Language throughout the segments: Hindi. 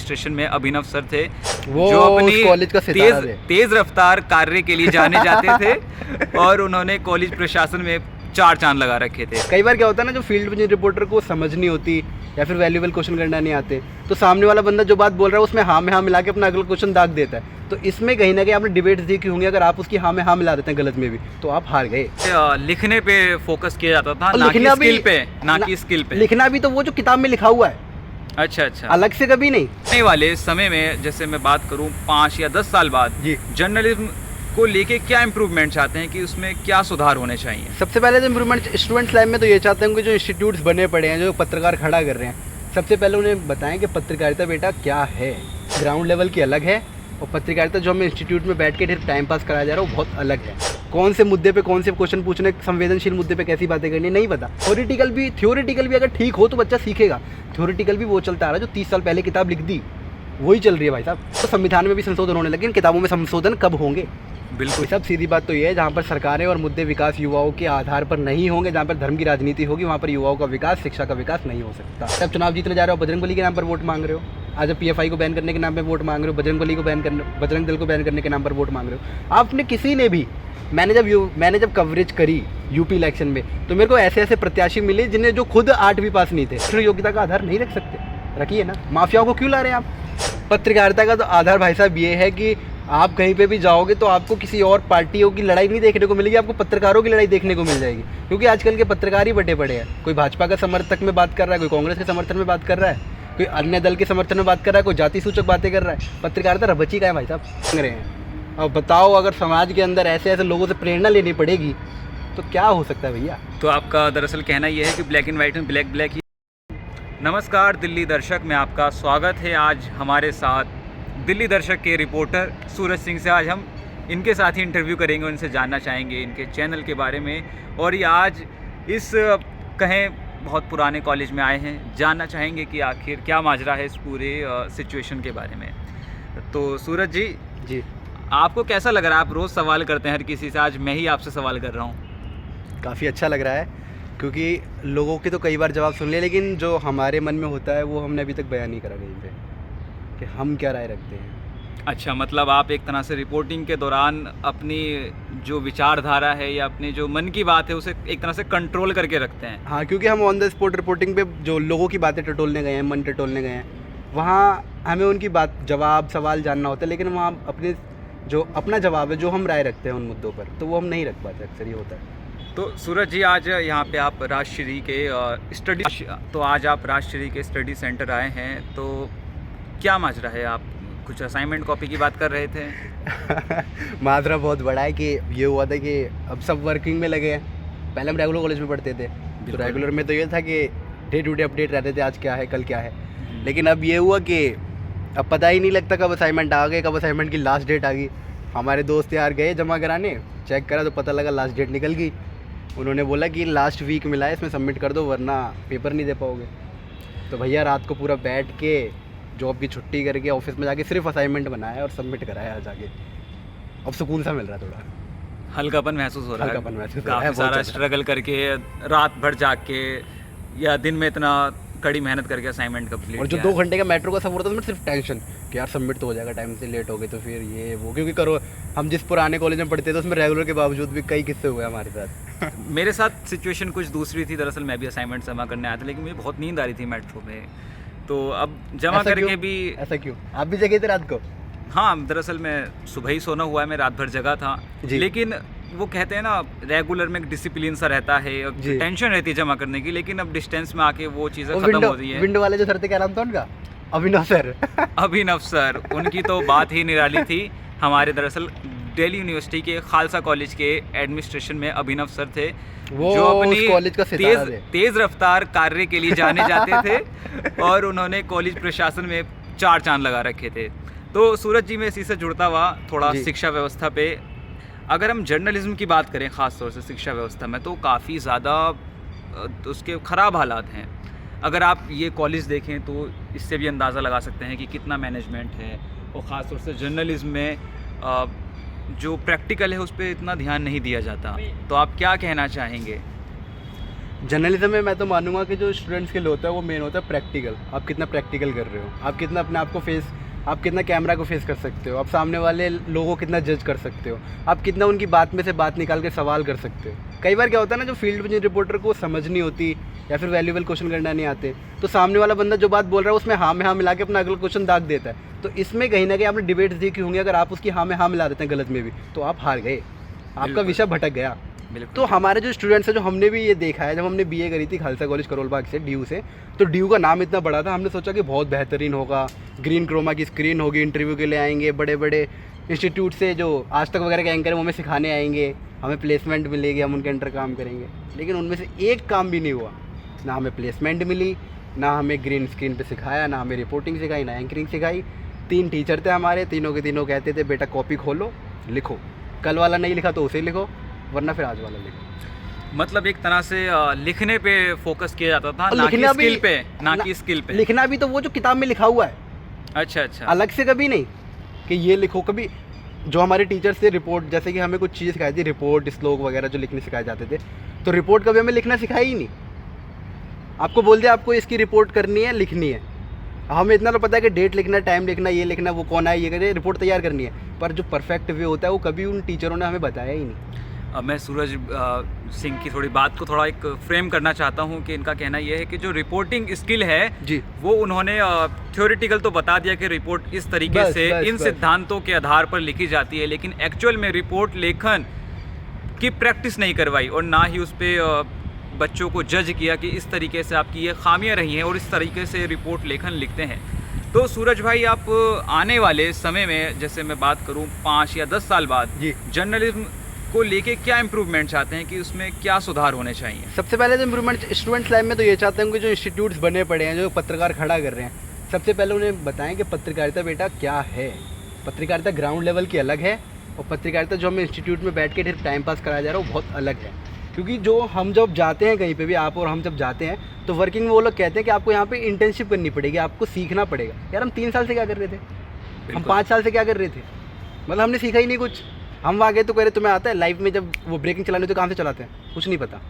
एडमिनिस्ट्रेशन में अभिनव सर थे, वो जो अपनी कॉलेज का सितारा थे। तेज रफ्तार कार्य के लिए जाने जाते थे और उन्होंने कॉलेज प्रशासन में 4 चांद लगा रखे थे। कई बार क्या होता है ना, जो फील्ड में रिपोर्टर को समझ नहीं होती या फिर वैल्यूएबल क्वेश्चन करना नहीं आते, तो सामने वाला बंदा जो बात बोल रहा है उसमें हाँ में हाँ मिला के अपना अगला क्वेश्चन दाग देता है। तो इसमें कहीं ना कहीं आपने डिबेट्स देखी होंगी, अगर आप उसकी हाँ में हाँ मिला देते हैं गलत में भी, तो आप हार गए। लिखने पे फोकस किया जाता था, ना कि लिखना भी- स्किल पे, ना कि स्किल पे। लिखना भी तो वो जो किताब में लिखा हुआ है, अच्छा। अलग से कभी नहीं। आने वाले समय में जैसे मैं बात करूं 5 या 10 साल बाद जी। जर्नलिज्म को लेके क्या इम्प्रूवमेंट चाहते हैं कि उसमें क्या सुधार होने चाहिए? सबसे पहले तो इम्प्रूवमेंट स्टूडेंट्स लाइफ में तो ये चाहते हैं कि जो इंस्टीट्यूट्स बने पड़े हैं, जो पत्रकार खड़ा कर रहे हैं, सबसे पहले उन्हें बताएं कि पत्रकारिता बेटा क्या है। ग्राउंड लेवल की अलग है और पत्रकारिता जो हमें इंस्टीट्यूट में बैठ के टाइम पास कराया जा रहा है वो बहुत अलग है। कौन से मुद्दे पे कौन से क्वेश्चन पूछने, संवेदनशील मुद्दे पे कैसी बातें करनी नहीं पता। थ्योरेटिकल भी अगर ठीक हो तो बच्चा सीखेगा। थ्योरेटिकल भी वो चलता आ रहा है जो 30 साल पहले किताब लिख दी, वही चल रही है भाई साहब। तो संविधान में भी संशोधन होने लगे, इन किताबों में संशोधन कब होंगे? बिल्कुल। सब सीधी बात तो ये है, जहाँ पर सरकारें और मुद्दे विकास युवाओं के आधार पर नहीं होंगे, जहाँ पर धर्म की राजनीति होगी, वहाँ पर युवाओं का विकास, शिक्षा का विकास नहीं हो सकता। सब चुनाव जीतने जा रहे हो, बजरंगबली के नाम पर वोट मांग रहे हो। आज आप PFI को बैन करने के नाम पर वोट मांग रहे हो, बजरंग दल को बैन करने के नाम पर वोट मांग रहे हो। आपने किसी ने भी, मैंने जब कवरेज करी यूपी इलेक्शन में, तो मेरे को ऐसे प्रत्याशी मिले जिन्हें जो खुद 8वीं पास नहीं थे। योग्यता का आधार नहीं रख सकते, रखिए ना। माफियाओं को क्यों ला रहे हैं आप? पत्रकारिता का तो आधार भाई साहब ये है कि आप कहीं पे भी जाओगे तो आपको किसी और पार्टियों की लड़ाई नहीं देखने को मिलेगी, आपको पत्रकारों की लड़ाई देखने को मिल जाएगी। क्योंकि आजकल के पत्रकार ही बटे पड़े हैं। कोई भाजपा का समर्थक में बात कर रहा है, कोई कांग्रेस के समर्थन में बात कर रहा है, कोई अन्य दल के समर्थन में बात कर रहा है, कोई जाति सूचक बातें कर रहा है। पत्रकारिता रबची का है भाई साहब, मांग रहे हैं। अब बताओ, अगर समाज के अंदर ऐसे लोगों से प्रेरणा लेनी पड़ेगी तो क्या हो सकता है भैया? तो आपका दरअसल कहना यह है कि ब्लैक एंड वाइट में ब्लैक ही। नमस्कार दिल्ली दर्शक में आपका स्वागत है। आज हमारे साथ दिल्ली दर्शक के रिपोर्टर सूरज सिंह से आज हम इनके साथ ही इंटरव्यू करेंगे, उनसे जानना चाहेंगे इनके चैनल के बारे में। और ये आज इस कहें बहुत पुराने कॉलेज में आए हैं, जानना चाहेंगे कि आखिर क्या माजरा है इस पूरे सिचुएशन के बारे में। तो सूरज जी, आपको कैसा लग रहा है? आप रोज़ सवाल करते हैं हर किसी से, आज मैं ही आपसे सवाल कर रहा हूँ। काफ़ी अच्छा लग रहा है, क्योंकि लोगों के तो कई बार जवाब सुन लिए, लेकिन जो हमारे मन में होता है वो हमने अभी तक बयान नहीं करा कहीं पे, कि हम क्या राय रखते हैं। अच्छा, मतलब आप एक तरह से रिपोर्टिंग के दौरान अपनी जो विचारधारा है या अपनी जो मन की बात है उसे एक तरह से कंट्रोल करके रखते हैं। हाँ, क्योंकि हम ऑन द स्पॉट रिपोर्टिंग पे जो लोगों की बातें टटोलने गए हैं, मन टटोलने गए हैं, वहाँ हमें उनकी बात, जवाब, सवाल जानना होता है, लेकिन वहाँ अपने जो अपना जवाब है, जो हम राय रखते हैं उन मुद्दों पर, तो वो हम नहीं रख पाते, अक्सर ये होता है। तो सूरज जी, आज यहाँ पे आप राजश्री के स्टडी सेंटर आए हैं, तो क्या माजरा है? आप कुछ असाइनमेंट कॉपी की बात कर रहे थे। माजरा बहुत बड़ा है कि ये हुआ था कि अब सब वर्किंग में लगे हैं। पहले हम रेगुलर कॉलेज में पढ़ते थे, तो रेगुलर में तो ये था कि डे टू डे अपडेट रहते थे, आज क्या है, कल क्या है। लेकिन अब ये हुआ कि अब पता ही नहीं लगता कब असाइनमेंट आ गए, कब असाइनमेंट की लास्ट डेट आ गई। हमारे दोस्त यार गए जमा कराने, चेक करा तो पता लगा लास्ट डेट निकल गई। उन्होंने बोला कि लास्ट वीक मिला है, इसमें सबमिट कर दो वरना पेपर नहीं दे पाओगे। तो भैया रात को पूरा बैठ के जॉब की छुट्टी करके ऑफिस में जाके सिर्फ असाइनमेंट बनाया और सबमिट कराया जाके। अब सुकून सा मिल रहा है, थोड़ा हल्कापन महसूस हो रहा है। काफ़ी सारा स्ट्रगल करके, रात भर जाग के या दिन में इतना कड़ी मेहनत करके असाइनमेंट कंप्लीट, और जो 2 घंटे का मेट्रो का सफ़र होता है उसमें सिर्फ टेंशन कि यार सबमिट तो हो जाएगा, टाइम से लेट हो गए तो फिर ये वो। क्योंकि करो, हम जिस पुराने कॉलेज में पढ़ते थे उसमें रेगुलर के बावजूद भी कई किस्से हुए हमारे साथ। मेरे साथ सिचुएशन कुछ दूसरी थी। दरअसल मैं भी असाइनमेंट जमा करने आया था, लेकिन मुझे बहुत नींद आ रही थी मेट्रो में, तो अब जमा करके भी। ऐसा क्यों? आप भी जगे थे रात को? हाँ, दरअसल मैं सुबह ही सोना हुआ है, मैं रात भर जगा था। लेकिन वो कहते हैं ना, रेगुलर में एक डिसिप्लिन सा रहता है, टेंशन रहती है जमा करने की, लेकिन अब डिस्टेंस में आके वो चीज़ें खत्म हो रही है। विंडो वाले जो सर थे, क्या नाम था उनका? अभिनव सर। अभिनव सर, उनकी तो बात ही निराली थी। हमारे दरअसल दिल्ली यूनिवर्सिटी के खालसा कॉलेज के एडमिनिस्ट्रेशन में अभिनव सर थे, जो अपनी कॉलेज का सितारा थे। तेज रफ्तार कार्य के लिए जाने जाते थे और उन्होंने कॉलेज प्रशासन में 4 चांद लगा रखे थे। तो सूरज जी, मैं इसी से जुड़ता हुआ थोड़ा शिक्षा व्यवस्था पे, अगर हम जर्नलिज्म की बात करें ख़ास तौर से शिक्षा व्यवस्था में, तो काफ़ी ज़्यादा उसके ख़राब हालात हैं। अगर आप ये कॉलेज देखें तो इससे भी अंदाज़ा लगा सकते हैं कि कितना मैनेजमेंट है, और ख़ास तौर से जर्नलिज्म में जो प्रैक्टिकल है उस पर इतना ध्यान नहीं दिया जाता। तो आप क्या कहना चाहेंगे? जर्नलिज्म में मैं तो मानूंगा कि जो स्टूडेंट स्किल होता है वो मेन होता है प्रैक्टिकल। आप कितना प्रैक्टिकल कर रहे हो, आप कितना अपने आप को आप कितना कैमरा को फेस कर सकते हो, आप सामने वाले लोगों को कितना जज कर सकते हो, आप कितना उनकी बात में से बात निकाल के सवाल कर सकते हो। कई बार क्या होता है ना, जो फील्ड में जिन रिपोर्टर को समझ नहीं होती या फिर वैल्यूएबल क्वेश्चन करना नहीं आते, तो सामने वाला बंदा जो बात बोल रहा है उसमें हाँ में हाँ मिला के अपना अगला क्वेश्चन दाग देता है। तो इसमें कहीं ना कहीं आपने डिबेट्स देखी होंगी, अगर आप उसकी हाँ में हाँ मिला देते हैं गलत में भी, तो आप हार गए, आपका विषय भटक गया। तो हमारे जो स्टूडेंट्स हैं, जो हमने भी ये देखा है, जब हमने बीए करी थी खालसा कॉलेज करोल बाग से, ड्यू से, तो ड्यू का नाम इतना बड़ा था, हमने सोचा कि बहुत बेहतरीन होगा, ग्रीन क्रोमा की स्क्रीन होगी, इंटरव्यू के लिए आएंगे बड़े बड़े इंस्टीट्यूट से जो आज तक वगैरह के एंकर हैं वो हमें सिखाने आएंगे, हमें प्लेसमेंट मिलेगी, हम उनके अंडर काम करेंगे। लेकिन उनमें से एक काम भी नहीं हुआ, ना हमें प्लेसमेंट मिली, ना हमें ग्रीन स्क्रीन पे सिखाया, ना हमें रिपोर्टिंग सिखाई, ना एंकरिंग सिखाई। 3 टीचर थे हमारे, तीनों के तीनों कहते थे बेटा कॉपी खोलो लिखो, कल वाला नहीं लिखा तो उसे लिखो, वरना फिर आज वाला लिखो। मतलब एक तरह से लिखने पे फोकस किया जाता था, ना कि स्किल पे, ना कि स्किल पे। लिखना भी तो वो जो किताब में लिखा हुआ है, अच्छा, अलग से कभी नहीं कि ये लिखो। कभी जो हमारे टीचर्स थे रिपोर्ट, जैसे कि हमें कुछ चीज़ें सिखाई थी, रिपोर्ट श्लोक वगैरह जो लिखने सिखाए जाते थे, तो रिपोर्ट कभी हमें लिखना सिखाई ही नहीं। आपको बोल दिया आपको इसकी रिपोर्ट करनी है, लिखनी है, हमें इतना तो पता है कि डेट लिखना, टाइम लिखना, ये लिखना, वो कौन है, ये करे, रिपोर्ट तैयार करनी है, पर जो परफेक्ट वे होता है वो कभी उन टीचरों ने हमें बताया ही नहीं। मैं सूरज सिंह की थोड़ी बात को थोड़ा एक फ्रेम करना चाहता हूं कि इनका कहना यह है कि जो रिपोर्टिंग स्किल है जी, वो उन्होंने थ्योरेटिकल तो बता दिया कि रिपोर्ट इस तरीके से इन सिद्धांतों के आधार पर लिखी जाती है, लेकिन एक्चुअल में रिपोर्ट लेखन की प्रैक्टिस नहीं करवाई और ना ही उस पर बच्चों को जज किया कि इस तरीके से आपकी ये खामियां रही हैं और इस तरीके से रिपोर्ट लेखन लिखते हैं। तो सूरज भाई, आप आने वाले समय में, जैसे मैं बात करूं 5 या 10 साल बाद, जी, जर्नलिज्म को लेके क्या इम्प्रूवमेंट चाहते हैं कि उसमें क्या सुधार होने चाहिए? सबसे पहले तो इम्प्रूवमेंट स्टूडेंट्स लाइफ में तो ये चाहते हैं कि जो इंस्टीट्यूट्स बने पड़े हैं, जो पत्रकार खड़ा कर रहे हैं, सबसे पहले उन्हें बताएं कि पत्रकारिता बेटा क्या है। पत्रकारिता ग्राउंड लेवल की अलग है, और पत्रकारिता जो हमें इंस्टीट्यूट में बैठ के टाइम पास कराया जा रहा है वो बहुत अलग है। क्योंकि जो हम जब जाते हैं कहीं पे भी, आप और हम जब जाते हैं, तो वर्किंग में वो लोग कहते हैं कि आपको यहाँ पे इंटर्नशिप करनी पड़ेगी, आपको सीखना पड़ेगा। यार हम 3 साल से क्या कर रहे थे, हम 5 साल से क्या कर रहे थे, मतलब हमने सीखा ही नहीं कुछ। हम वहाँ गए तो कह रहे तुम्हें आता है, लाइफ में जब वो ब्रेकिंग चलानी तो कहाँ से चलाते हैं, कुछ नहीं पता।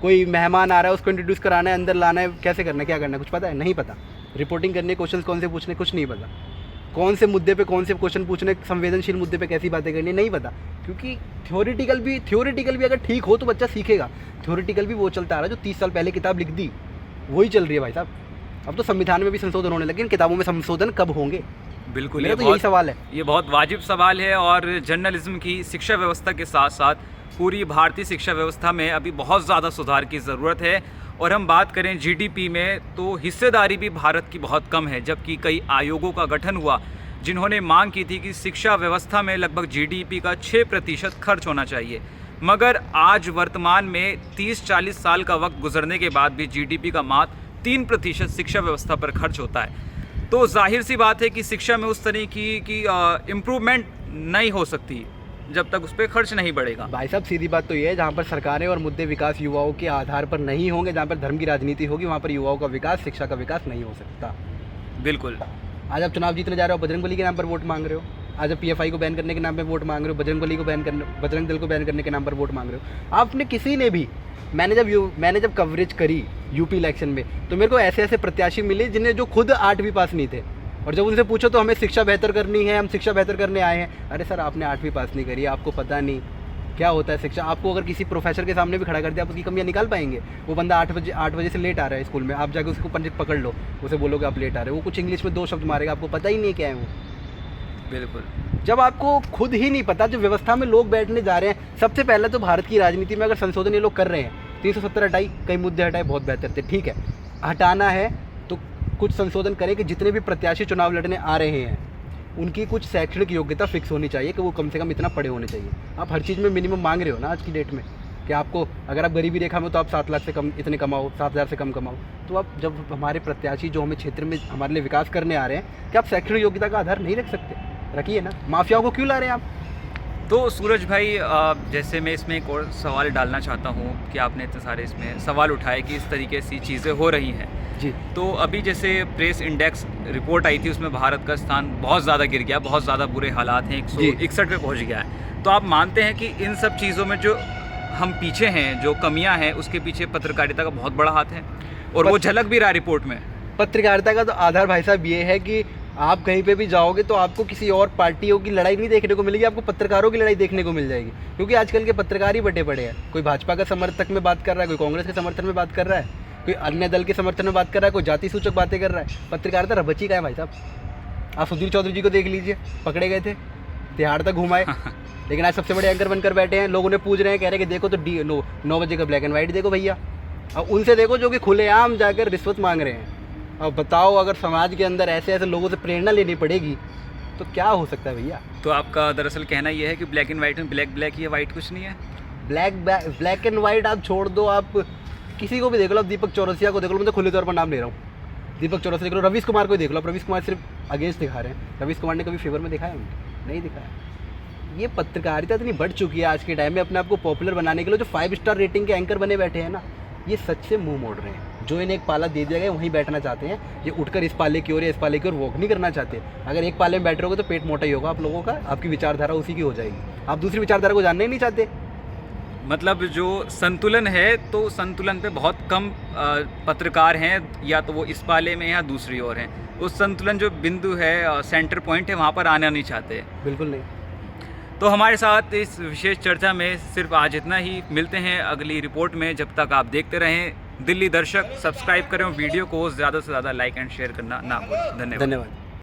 कोई मेहमान आ रहा है उसको इंट्रोड्यूस कराना है, अंदर लाना है, कैसे करना है, क्या करना है, कुछ पता है? नहीं पता। रिपोर्टिंग करनी है, क्वेश्चन कौन से पूछने, कुछ नहीं पता। कौन से मुद्दे पे कौन से क्वेश्चन पूछने, संवेदनशील मुद्दे पे कैसी बातें करनी है, नहीं पता। क्योंकि थ्योरेटिकल भी अगर ठीक हो तो बच्चा सीखेगा। थ्योरेटिकल भी वो चलता आ रहा है जो 30 साल पहले किताब लिख दी, वही चल रही है भाई साहब। अब तो संविधान में भी संशोधन होने लगे, किताबों में संशोधन कब होंगे? बिल्कुल, ये तो यही सवाल है। ये बहुत वाजिब सवाल है, और जर्नलिज्म की शिक्षा व्यवस्था के साथ साथ पूरी भारतीय शिक्षा व्यवस्था में अभी बहुत ज़्यादा सुधार की ज़रूरत है। और हम बात करें जीडीपी में, तो हिस्सेदारी भी भारत की बहुत कम है, जबकि कई आयोगों का गठन हुआ जिन्होंने मांग की थी कि शिक्षा व्यवस्था में लगभग जीडीपी का 6% खर्च होना चाहिए। मगर आज वर्तमान में 30-40 साल का वक्त गुजरने के बाद भी जीडीपी का मात्र 3% शिक्षा व्यवस्था पर खर्च होता है। तो जाहिर सी बात है कि शिक्षा में उस तरह की इम्प्रूवमेंट नहीं हो सकती जब तक उस पर खर्च नहीं बढ़ेगा। भाई साहब सीधी बात तो ये है, जहाँ पर सरकारें और मुद्दे विकास युवाओं के आधार पर नहीं होंगे, जहाँ पर धर्म की राजनीति होगी, वहाँ पर युवाओं का विकास, शिक्षा का विकास नहीं हो सकता। बिल्कुल। आज आप चुनाव जीतने जा रहे हो, बजरंगबली के नाम पर वोट मांग रहे हो। आज आप पीएफआई को बैन करने के नाम पर वोट मांग रहे हो, बजरंग दल को बैन करने के नाम पर वोट मांग रहे हो। आपने किसी ने भी, मैंने जब कवरेज करी यूपी इलेक्शन में, तो मेरे को ऐसे ऐसे प्रत्याशी मिले जिन्हें जो खुद 8वीं पास नहीं थे, और जब उनसे पूछो तो हमें शिक्षा बेहतर करनी है, हम शिक्षा बेहतर करने आए हैं। अरे सर, आपने 8वीं पास नहीं करी, आपको पता नहीं क्या होता है शिक्षा। आपको अगर किसी प्रोफेसर के सामने भी खड़ा कर दिया, आप उसकी कमियां निकाल पाएंगे? वो बंदा 8 बजे से लेट आ रहा है स्कूल में, आप जाके उसको पकड़ लो, उसे बोलोगे आप लेट आ रहे हो, वो कुछ इंग्लिश में 2 शब्द मारेगा, आपको पता ही नहीं क्या है वो। बिल्कुल। जब आपको खुद ही नहीं पता, जो व्यवस्था में लोग बैठने जा रहे हैं, सबसे पहले तो भारत की राजनीति में अगर संशोधन ये लोग कर रहे हैं, 370 हटाई, कई मुद्दे हटाए, बहुत बेहतर थे, ठीक है। हटाना है तो कुछ संशोधन करें कि जितने भी प्रत्याशी चुनाव लड़ने आ रहे हैं उनकी कुछ शैक्षणिक योग्यता फिक्स होनी चाहिए कि वो कम से कम इतना पढ़े होने चाहिए। आप हर चीज़ में मिनिमम मांग रहे हो ना आज की डेट में, कि आपको अगर आप गरीबी रेखा में तो आप 7 लाख से कम इतने कमाओ, 7,000 से कम कमाओ। तो आप जब हमारे प्रत्याशी जो हमें क्षेत्र में हमारे लिए विकास करने आ रहे हैं, कि आप शैक्षणिक योग्यता का आधार नहीं रख सकते? रखिए ना। माफियाओं को क्यों ला रहे हैं आप? तो सूरज भाई, जैसे मैं इसमें एक और सवाल डालना चाहता हूँ कि आपने इतने सारे इसमें सवाल उठाए कि इस तरीके से चीज़ें हो रही हैं जी। तो अभी जैसे प्रेस इंडेक्स रिपोर्ट आई थी, उसमें भारत का स्थान बहुत ज़्यादा गिर गया, बहुत ज़्यादा बुरे हालात हैं, 161 पे पहुँच गया है। तो आप मानते हैं कि इन सब चीज़ों में जो हम पीछे हैं, जो कमियां हैं, उसके पीछे पत्रकारिता का बहुत बड़ा हाथ है और वो झलक भी रहा रिपोर्ट में। पत्रकारिता का तो आधार भाई साहब ये है कि आप कहीं पे भी जाओगे तो आपको किसी और पार्टियों की लड़ाई नहीं देखने को मिलेगी, आपको पत्रकारों की लड़ाई देखने को मिल जाएगी। क्योंकि आजकल के पत्रकार ही बटे पड़े हैं, कोई भाजपा का समर्थक में बात कर रहा है, कोई कांग्रेस के समर्थन में बात कर रहा है, कोई अन्य दल के समर्थन में बात कर रहा है, कोई जाति सूचक बातें कर रहा है। पत्रकारिता रबची का है भाई साहब। आप सुधीर चौधरी जी को देख लीजिए, पकड़े गए थे, तिहाड़ तक घुमाए, लेकिन आज सबसे बड़े एंकर बनकर बैठे हैं। लोग उन्हें पूछ रहे हैं, कह रहे हैं कि देखो तो 9 बजे का ब्लैक एंड वाइट देखो भैया। अब उनसे देखो जो कि खुलेआम जाकर रिश्वत मांग रहे हैं। अब बताओ, अगर समाज के अंदर ऐसे ऐसे लोगों से प्रेरणा लेनी पड़ेगी तो क्या हो सकता है भैया। तो आपका दरअसल कहना ये है कि ब्लैक एंड वाइट में ब्लैक ब्लैक ही है, वाइट कुछ नहीं है। ब्लैक एंड वाइट आप छोड़ दो, आप किसी को भी देख लो, आप दीपक चौरसिया को देख लो, मैं तो खुले तौर पर नाम ले रहा हूँ, दीपक चौरसिया देख लो, रवीश कुमार को देख लो। रवीश कुमार सिर्फ अगेंस्ट दिखा रहे हैं, रवीश कुमार ने कभी फेवर में दिखाया नहीं दिखाया। ये पत्रकारिता इतनी बढ़ चुकी है आज के टाइम में, अपने आप को पॉपुलर बनाने के लिए जो 5 स्टार रेटिंग के एंकर बने बैठे हैं ना, ये सच से मुंह मोड़ रहे हैं। जो इन्हें एक पाला दे दिया गया वहीं बैठना चाहते हैं, ये उठकर इस पाले की ओर या इस पाले की ओर वॉक नहीं करना चाहते। अगर एक पाले में बैठ रहोगे तो पेट मोटा ही होगा आप लोगों का, आपकी विचारधारा उसी की हो जाएगी। आप दूसरी विचारधारा को जानना ही नहीं चाहते। मतलब जो संतुलन है, तो संतुलन पे बहुत कम पत्रकार हैं, या तो वो इस पाले में या दूसरी ओर हैं। उस संतुलन जो बिंदु है, सेंटर पॉइंट है, वहाँ पर आना नहीं चाहते। बिल्कुल नहीं। तो हमारे साथ इस विशेष चर्चा में सिर्फ आज इतना ही। मिलते हैं अगली रिपोर्ट में। जब तक आप देखते रहें दिल्ली दर्शक, सब्सक्राइब करें, वीडियो को ज़्यादा से ज़्यादा लाइक एंड शेयर करना ना भूलें। धन्यवाद।